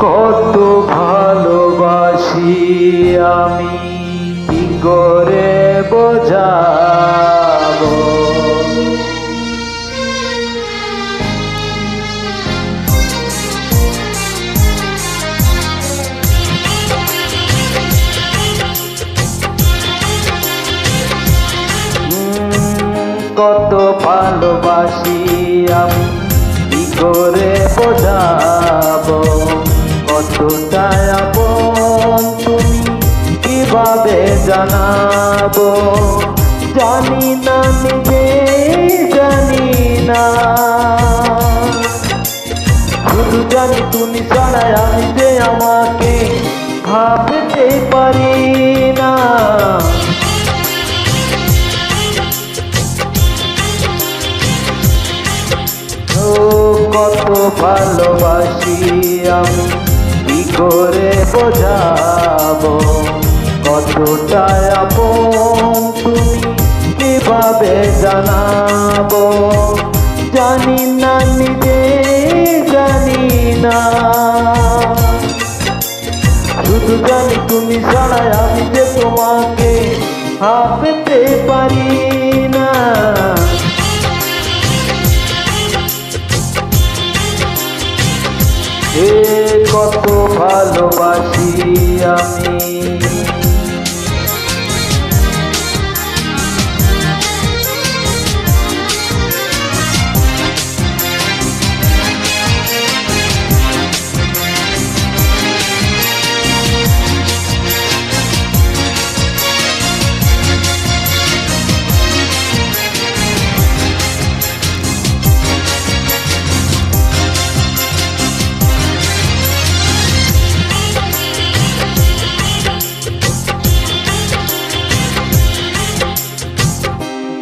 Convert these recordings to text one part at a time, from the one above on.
কত ভালোবাসি আমি কি করে বোঝাবো। কত ভালোবাসি আমি কি করে বোঝাবো। কতটা আপন তুমি কিভাবে জানাবো। জানি না নিজে জানি না, শুধু জানি তুমি ছাড়া আমি যে আমাকে ভাবতে পারি না। কত ভালোবাসি আমি কি করে বোঝাবো। কতটা আপন তুমি কিভাবে জানাবো। জানি না নিজে জানি না, শুধু জানি তুমি ছাড়া আমি যে তোমাকে ভাবতে পারি না। কত ভালোবাসি আমি।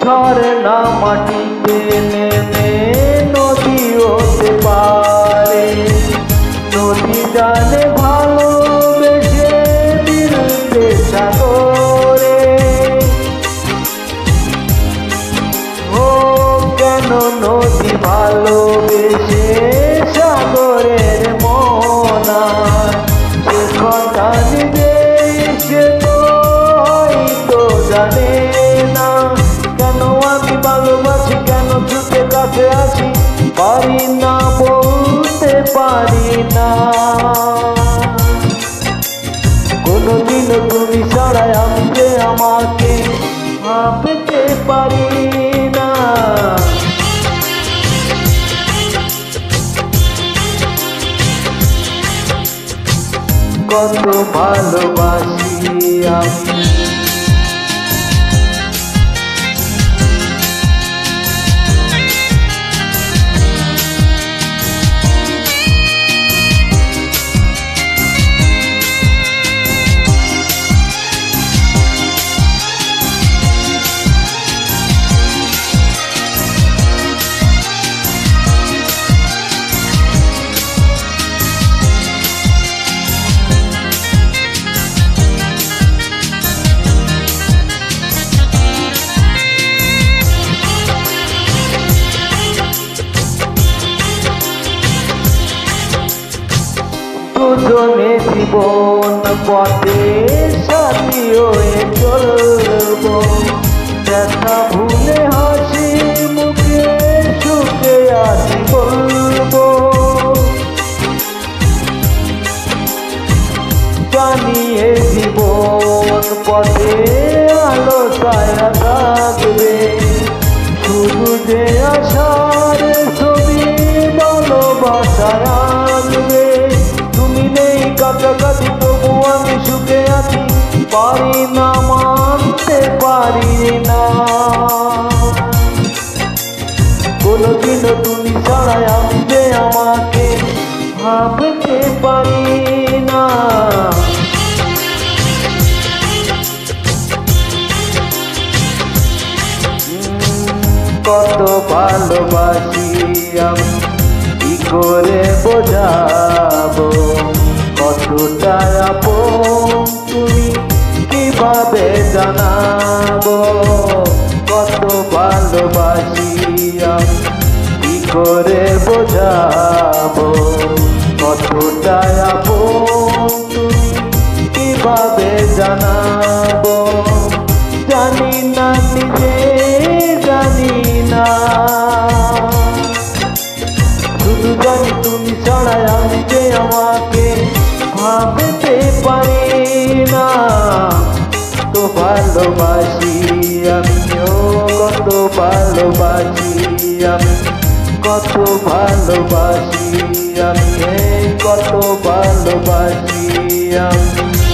ঝরনা মাটিতে নেমে নদী হতে পারে। নদী জানে ভালোবেসে মিলতে সাগরে। ও কেন নদী ভালোবেসে সাগরের মনা, সে কথা নিজে সে তো হয়তো জানে না। কেন আমি ভালোবাসি, কেন ছুটে কাছে আসি, পারি না বলতে পারি না। কোনদিনও তুমি ছাড়াই আমি যে আমাকে ভাবতে পারি না। কত ভালোবাসি আমি। দুজনে জীবন পথে সাথী হয়ে চলবো। দেখা ভুলে হাসি মুখে সুখে আসি বলবো। জানিয়ে জীবন পথে আলো ছায়া থাকবে। শুধু যে আশার ছবি ভালোবাসায় আনবে। তুমি নেই কাছাকাছি তবু আমি সুখে আছি, পারি না মানতে পারি না। কোনদিনও তুমি ছাড়াই আমি যে আমাকে ভাবতে পারি না। কত ভালোবাসি আমি কি করে বোঝাবো। কতটা আপন তুমি কিভাবে জানাবো। কত ভালোবাসি আমি কি করে বোঝাবো। কতটা আপন ভাবতে পারি না, কত ভালোবাসি আমিও, কত ভালোবাসি আমি, কত ভালোবাসি আমি, কত ভালোবাসি আমি।